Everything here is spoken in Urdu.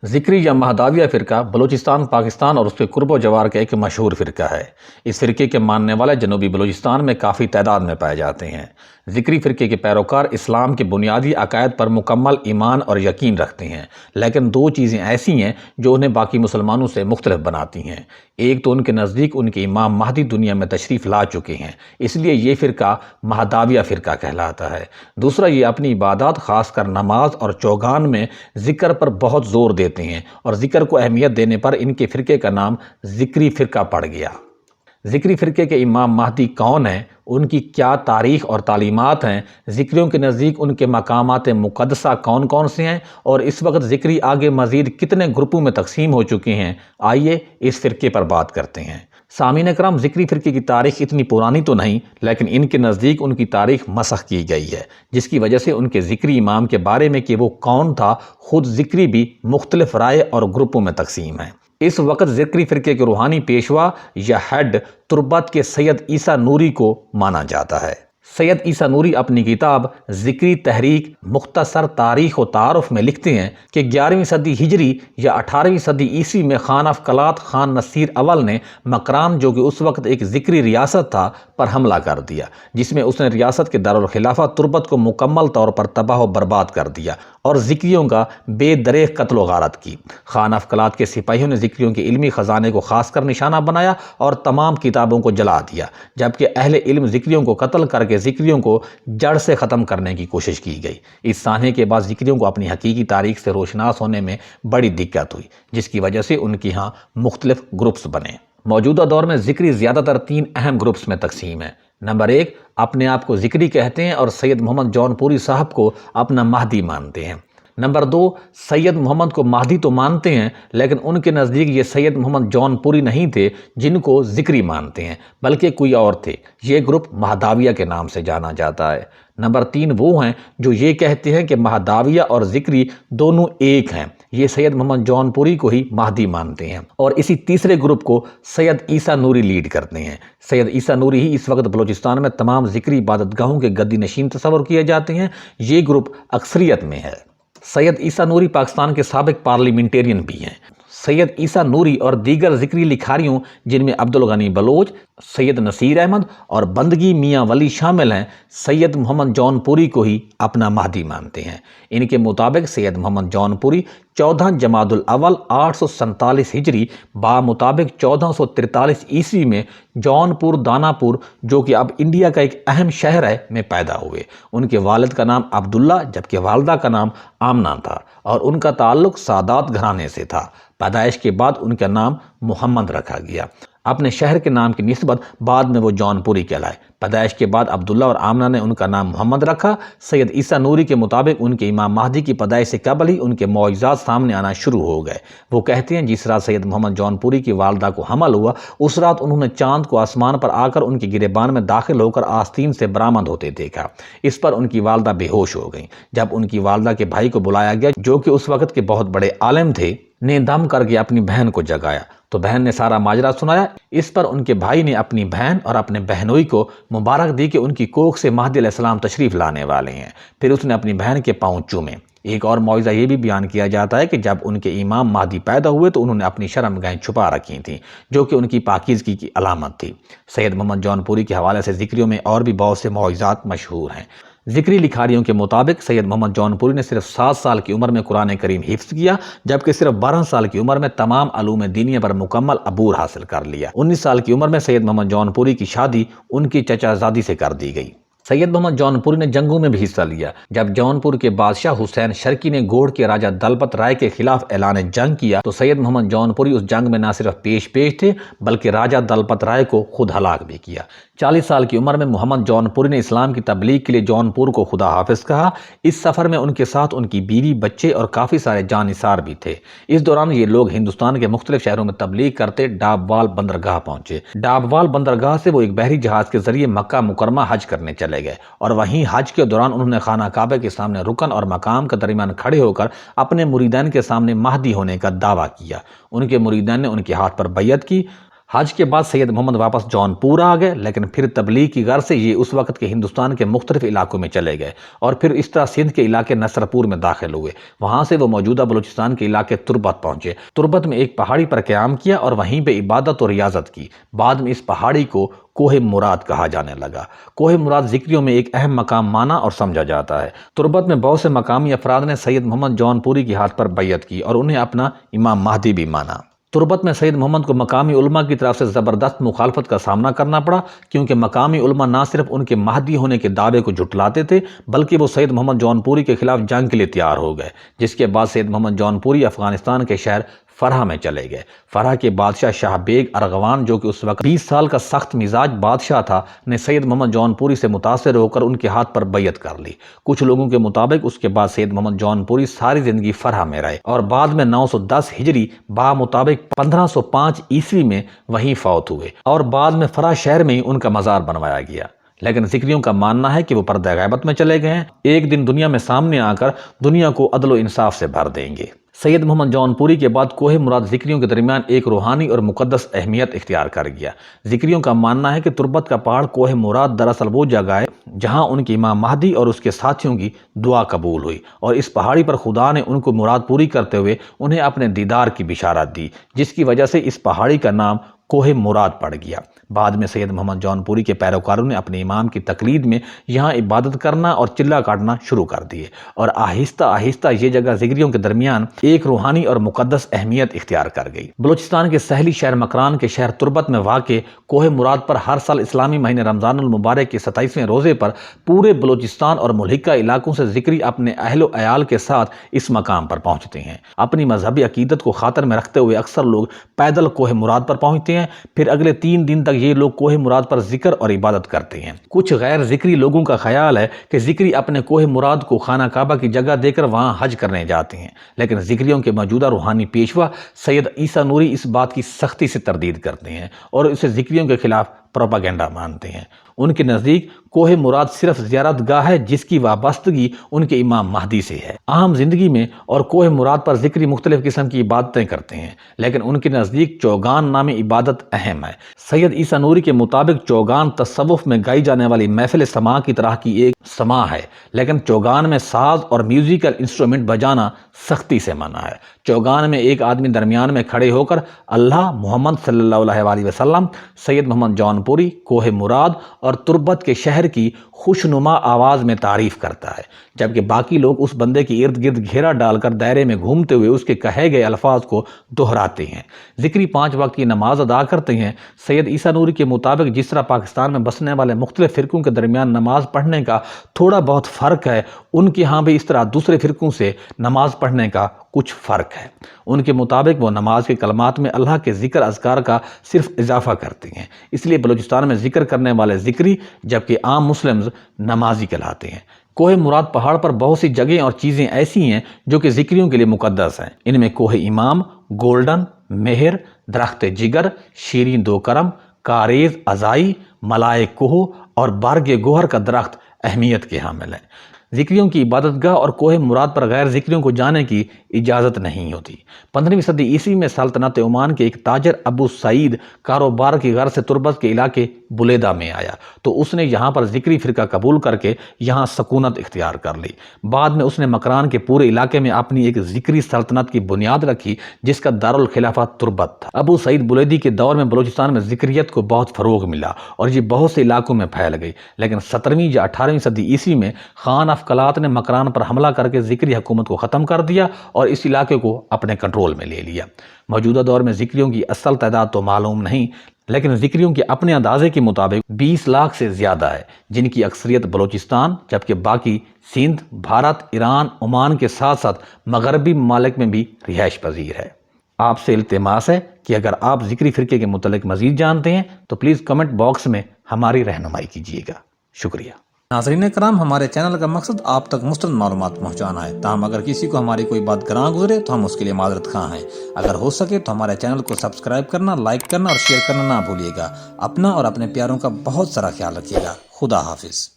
ذکری یا مہداویہ فرقہ بلوچستان، پاکستان اور اس کے قرب و جوار کا ایک مشہور فرقہ ہے۔ اس فرقے کے ماننے والے جنوبی بلوچستان میں کافی تعداد میں پائے جاتے ہیں۔ ذکری فرقے کے پیروکار اسلام کے بنیادی عقائد پر مکمل ایمان اور یقین رکھتے ہیں، لیکن دو چیزیں ایسی ہیں جو انہیں باقی مسلمانوں سے مختلف بناتی ہیں۔ ایک تو ان کے نزدیک ان کے امام مہدی دنیا میں تشریف لا چکے ہیں، اس لیے یہ فرقہ مہداویہ فرقہ کہلاتا ہے۔ دوسرا، یہ اپنی عبادات خاص کر نماز اور چوگان میں ذکر پر بہت زور دیتے ہیں، اور ذکر کو اہمیت دینے پر ان کے فرقے کا نام ذکری فرقہ پڑ گیا۔ ذکری فرقے کے امام مہدی کون ہیں، ان کی کیا تاریخ اور تعلیمات ہیں، ذکریوں کے نزدیک ان کے مقامات مقدسہ کون کون سے ہیں، اور اس وقت ذکری آگے مزید کتنے گروپوں میں تقسیم ہو چکے ہیں، آئیے اس فرقے پر بات کرتے ہیں۔ سامعین اکرام، ذکری فرقے کی تاریخ اتنی پرانی تو نہیں، لیکن ان کے نزدیک ان کی تاریخ مسخ کی گئی ہے، جس کی وجہ سے ان کے ذکری امام کے بارے میں کہ وہ کون تھا، خود ذکری بھی مختلف رائے اور گروپوں میں تقسیم ہیں۔ اس وقت ذکری فرقے کے روحانی پیشوا یا ہیڈ تربت کے سید عیسیٰ نوری کو مانا جاتا ہے۔ سید عیسیٰ نوری اپنی کتاب ذکری تحریک مختصر تاریخ و تعارف میں لکھتے ہیں کہ 11ویں صدی ہجری یا 18ویں صدی عیسوی میں خان افقلات خان نصیر اول نے مکران، جو کہ اس وقت ایک ذکری ریاست تھا، پر حملہ کر دیا، جس میں اس نے ریاست کے دارالخلافہ تربت کو مکمل طور پر تباہ و برباد کر دیا اور ذکریوں کا بے دریغ قتل و غارت کی۔ خان افقلات کے سپاہیوں نے ذکریوں کے علمی خزانے کو خاص کر نشانہ بنایا اور تمام کتابوں کو جلا دیا، جبکہ اہل علم ذکریوں کو قتل کر کے ذکریوں کو جڑ سے ختم کرنے کی کوشش کی گئی۔ اس سانحے کے بعد ذکریوں کو اپنی حقیقی تاریخ سے روشناس ہونے میں بڑی دقت ہوئی، جس کی وجہ سے ان کی ہاں مختلف گروپس بنے۔ موجودہ دور میں ذکری زیادہ تر 3 اہم گروپس میں تقسیم ہے۔ نمبر 1، اپنے آپ کو ذکری کہتے ہیں اور سید محمد جون پوری صاحب کو اپنا مہدی مانتے ہیں۔ نمبر 2، سید محمد کو مہدی تو مانتے ہیں، لیکن ان کے نزدیک یہ سید محمد جون پوری نہیں تھے جن کو ذکری مانتے ہیں، بلکہ کوئی اور تھے۔ یہ گروپ مہداویہ کے نام سے جانا جاتا ہے۔ نمبر 3 وہ ہیں جو یہ کہتے ہیں کہ مہداویہ اور ذکری دونوں ایک ہیں، یہ سید محمد جون پوری کو ہی مہدی مانتے ہیں، اور اسی تیسرے گروپ کو سید عیسیٰ نوری لیڈ کرتے ہیں۔ سید عیسیٰ نوری ہی اس وقت بلوچستان میں تمام ذکری عبادت گاہوں کے گدی نشین تصور کیے جاتے ہیں۔ یہ گروپ اکثریت میں ہے۔ سید عیسیٰ نوری پاکستان کے سابق پارلیمنٹیرین بھی ہیں۔ سید عیسیٰ نوری اور دیگر ذکری لکھاریوں، جن میں عبدالغنی بلوچ، سید نصیر احمد اور بندگی میاں ولی شامل ہیں، سید محمد جون پوری کو ہی اپنا مہدی مانتے ہیں۔ ان کے مطابق سید محمد جون پوری 14 جمادی الاول 847 ہجری بمطابق 1443 عیسوی میں جون پور دانا پور، جو کہ اب انڈیا کا ایک اہم شہر ہے، میں پیدا ہوئے۔ ان کے والد کا نام عبداللہ جبکہ والدہ کا نام آمنہ تھا، اور ان کا تعلق سادات گھرانے سے تھا۔ پیدائش کے بعد ان کا نام محمد رکھا گیا۔ اپنے شہر کے نام کی نسبت بعد میں وہ جون پوری کہلائے۔ پیدائش کے بعد عبداللہ اور آمنہ نے ان کا نام محمد رکھا۔ سید عیسیٰ نوری کے مطابق ان کے امام مہدی کی پیدائش سے قبل ہی ان کے معجزات سامنے آنا شروع ہو گئے۔ وہ کہتے ہیں جس رات سید محمد جون پوری کی والدہ کو حمل ہوا، اس رات انہوں نے چاند کو آسمان پر آ کر ان کے گریبان میں داخل ہو کر آستین سے برآمد ہوتے دیکھا۔ اس پر ان کی والدہ بے ہوش ہو گئیں۔ جب ان کی والدہ کے بھائی کو بلایا گیا، جو کہ اس وقت کے بہت بڑے عالم تھے، نے دم کر کے اپنی بہن کو جگایا تو بہن نے سارا ماجرا سنایا۔ اس پر ان کے بھائی نے اپنی بہن اور اپنے بہنوئی کو مبارک دی کہ ان کی کوکھ سے مہدی علیہ السلام تشریف لانے والے ہیں۔ پھر اس نے اپنی بہن کے پاؤں چومے۔ ایک اور معجزہ یہ بھی بیان کیا جاتا ہے کہ جب ان کے امام مہدی پیدا ہوئے تو انہوں نے اپنی شرم گاہیں چھپا رکھی تھیں، جو کہ ان کی پاکیزگی کی علامت تھی۔ سید محمد جون پوری کے حوالے سے ذکریوں میں اور بھی بہت سے معجزات مشہور ہیں۔ ذکری لکھاریوں کے مطابق سید محمد جون پوری نے صرف 7 سال کی عمر میں قرآن کریم حفظ کیا، جبکہ صرف 12 سال کی عمر میں تمام علوم دینیہ پر مکمل عبور حاصل کر لیا۔ 19 سال کی عمر میں سید محمد جون پوری کی شادی ان کی چچا زادی سے کر دی گئی۔ سید محمد جون پوری نے جنگوں میں بھی حصہ لیا۔ جب جون پور کے بادشاہ حسین شرکی نے گوڑ کے راجہ دلپت رائے کے خلاف اعلان جنگ کیا تو سید محمد جون پوری اس جنگ میں نہ صرف پیش تھے بلکہ راجہ دلپت رائے کو خود ہلاک بھی کیا۔ 40 سال کی عمر میں محمد جون پوری نے اسلام کی تبلیغ کے لیے جون پور کو خدا حافظ کہا۔ اس سفر میں ان کے ساتھ ان کی بیوی، بچے اور کافی سارے جان نثار بھی تھے۔ اس دوران یہ لوگ ہندوستان کے مختلف شہروں میں تبلیغ کرتے ڈابوال بندرگاہ پہنچے۔ ڈابوال بندرگاہ سے وہ ایک بحری جہاز کے ذریعے مکہ مکرمہ حج کرنے چلے گئے، اور وہیں حج کے دوران انہوں نے خانہ کعبہ کے سامنے رکن اور مقام کے درمیان کھڑے ہو کر اپنے مریدین کے سامنے مہدی ہونے کا دعویٰ کیا۔ ان کے مریدین نے ان کے ہاتھ پر بیعت کی۔ حج کے بعد سید محمد واپس جونپور آ گئے، لیکن پھر تبلیغ کی غرض سے یہ اس وقت کے ہندوستان کے مختلف علاقوں میں چلے گئے اور پھر اس طرح سندھ کے علاقے نصرپور میں داخل ہوئے۔ وہاں سے وہ موجودہ بلوچستان کے علاقے تربت پہنچے۔ تربت میں ایک پہاڑی پر قیام کیا اور وہیں پہ عبادت اور ریاضت کی۔ بعد میں اس پہاڑی کو کوہ مراد کہا جانے لگا۔ کوہ مراد ذکریوں میں ایک اہم مقام مانا اور سمجھا جاتا ہے۔ تربت میں بہت سے مقامی افراد نے سید محمد جونپوری کے ہاتھ پر بیعت کی اور انہیں اپنا امام مہدی بھی مانا۔ تربت میں سید محمد کو مقامی علماء کی طرف سے زبردست مخالفت کا سامنا کرنا پڑا، کیونکہ مقامی علماء نہ صرف ان کے مہدی ہونے کے دعوے کو جھٹلاتے تھے بلکہ وہ سید محمد جونپوری کے خلاف جنگ کے لیے تیار ہو گئے، جس کے بعد سید محمد جونپوری افغانستان کے شہر فرح میں چلے گئے۔ فرح کے بادشاہ شاہ بیگ ارغوان، جو کہ اس وقت 20 سال کا سخت مزاج بادشاہ تھا، نے سید محمد جونپوری سے متاثر ہو کر ان کے ہاتھ پر بیعت کر لی۔ کچھ لوگوں کے مطابق اس کے بعد سید محمد جونپوری ساری زندگی فرح میں رہے اور بعد میں 910 ہجری مطابق 1505 عیسوی میں وہیں فوت ہوئے اور بعد میں فرح شہر میں ہی ان کا مزار بنوایا گیا۔ لیکن ذکریوں کا ماننا ہے کہ وہ پردہ غیبت میں چلے گئے ہیں، ایک دن دنیا میں سامنے آ کر دنیا کو عدل و انصاف سے بھر دیں گے۔ سید محمد جونپوری کے بعد کوہ مراد ذکریوں کے درمیان ایک روحانی اور مقدس اہمیت اختیار کر گیا۔ ذکریوں کا ماننا ہے کہ تربت کا پہاڑ کوہ مراد دراصل وہ جگہ ہے جہاں ان کے امام مہدی اور اس کے ساتھیوں کی دعا قبول ہوئی، اور اس پہاڑی پر خدا نے ان کو مراد پوری کرتے ہوئے انہیں اپنے دیدار کی بشارت دی، جس کی وجہ سے اس پہاڑی کا نام کوہ مراد پڑ گیا۔ بعد میں سید محمد جونپوری کے پیروکاروں نے اپنے امام کی تقلید میں یہاں عبادت کرنا اور چلہ کاٹنا شروع کر دیے، اور آہستہ آہستہ یہ جگہ ذکریوں کے درمیان ایک روحانی اور مقدس اہمیت اختیار کر گئی۔ بلوچستان کے ساحلی شہر مکران کے شہر تربت میں واقع کوہ مراد پر ہر سال اسلامی مہینے رمضان المبارک کے 27ویں روزے پر پورے بلوچستان اور ملحقہ علاقوں سے ذکری اپنے اہل و عیال کے ساتھ اس مقام پر پہنچتے ہیں۔ اپنی مذہبی عقیدت کو خاطر میں رکھتے ہوئے اکثر لوگ پیدل کوہ مراد پر پہنچتے ہیں، پھر اگلے 3 دن تک یہ لوگ کوہ مراد پر ذکر اور عبادت کرتے ہیں۔ کچھ غیر ذکری لوگوں کا خیال ہے کہ ذکری اپنے کوہ مراد کو خانہ کعبہ کی جگہ دے کر وہاں حج کرنے جاتے ہیں، لیکن ذکریوں کے موجودہ روحانی پیشوا سید عیسیٰ نوری اس بات کی سختی سے تردید کرتے ہیں اور اسے ذکریوں کے خلاف پروپیگنڈا مانتے ہیں۔ ان کے نزدیک کوہ مراد صرف زیارت گاہ ہے جس کی وابستگی ان کے امام مہدی سے ہے۔ عام زندگی میں اور کوہ مراد پر ذکری مختلف قسم کی عبادتیں کرتے ہیں، لیکن ان کے نزدیک چوگان نامی عبادت اہم ہے۔ سید عیسیٰ نوری کے مطابق چوگان تصوف میں گائی جانے والی محفل سماع کی طرح کی ایک سماع ہے، لیکن چوگان میں ساز اور میوزیکل انسٹرومنٹ بجانا سختی سے منع ہے۔ چوگان میں ایک آدمی درمیان میں کھڑے ہو کر اللہ، محمد صلی اللہ علیہ وسلم، سید محمد جونپوری، کوہ مراد اور تربت کے شہر کی خوشنما آواز میں تعریف کرتا ہے، جبکہ باقی لوگ اس بندے کی ارد گرد گھیرا ڈال کر دائرے میں گھومتے ہوئے اس کے کہے گئے الفاظ کو دہراتے ہیں۔ ذکری 5 وقت کی نماز ادا کرتے ہیں۔ سید عیسیٰ نوری کے مطابق جس طرح پاکستان میں بسنے والے مختلف فرقوں کے درمیان نماز پڑھنے کا تھوڑا بہت فرق ہے، ان کے ہاں بھی اس طرح دوسرے فرقوں سے نماز پڑھنے کا کچھ فرق ہے۔ ان کے مطابق وہ نماز کے کلمات میں اللہ کے ذکر اذکار کا صرف اضافہ کرتے ہیں، اس لیے بلوچستان میں ذکر کرنے والے ذکری جبکہ عام مسلمز نمازی کہلاتے ہیں۔ کوہ مراد پہاڑ پر بہت سی جگہیں اور چیزیں ایسی ہیں جو کہ ذکریوں کے لیے مقدس ہیں۔ ان میں کوہ امام، گولڈن، مہر، درخت جگر، شیرین دو کرم، کاریز ازائی، ملائے کوہ اور بارگ گوہر کا درخت اہمیت کے حامل ہیں۔ ذکریوں کی عبادت گاہ اور کوہ مراد پر غیر ذکریوں کو جانے کی اجازت نہیں ہوتی۔ 15ویں صدی عیسوی میں سلطنت عمان کے ایک تاجر ابو سعید کاروبار کی غرض سے تربت کے علاقے بلیدہ میں آیا تو اس نے یہاں پر ذکری فرقہ قبول کر کے یہاں سکونت اختیار کر لی۔ بعد میں اس نے مکران کے پورے علاقے میں اپنی ایک ذکری سلطنت کی بنیاد رکھی جس کا دارالخلافہ تربت تھا۔ ابو سعید بلیدی کے دور میں بلوچستان میں ذکریت کو بہت فروغ ملا اور یہ بہت سے علاقوں میں پھیل گئی، لیکن 17ویں یا 18ویں صدی عیسوی میں خان افقلات نے مکران پر حملہ کر کے ذکری حکومت کو ختم کر دیا اور اس علاقے کو اپنے کنٹرول میں لے لیا۔ موجودہ دور میں ذکریوں کی اصل تعداد تو معلوم نہیں، لیکن ذکریوں کے اپنے اندازے کے مطابق 20 لاکھ سے زیادہ ہے، جن کی اکثریت بلوچستان جبکہ باقی سندھ، بھارت، ایران، عمان کے ساتھ ساتھ مغربی ممالک میں بھی رہائش پذیر ہے۔ آپ سے التماس ہے کہ اگر آپ ذکری فرقے کے متعلق مزید جانتے ہیں تو پلیز کمنٹ باکس میں ہماری رہنمائی کیجیے گا۔ شکریہ۔ ناظرین کرام، ہمارے چینل کا مقصد آپ تک مستند معلومات پہنچانا ہے، تاہم اگر کسی کو ہماری کوئی بات گراں گزرے تو ہم اس کے لیے معذرت خواہ ہیں۔ اگر ہو سکے تو ہمارے چینل کو سبسکرائب کرنا، لائک کرنا اور شیئر کرنا نہ بھولیے گا۔ اپنا اور اپنے پیاروں کا بہت سارا خیال رکھیے گا۔ خدا حافظ۔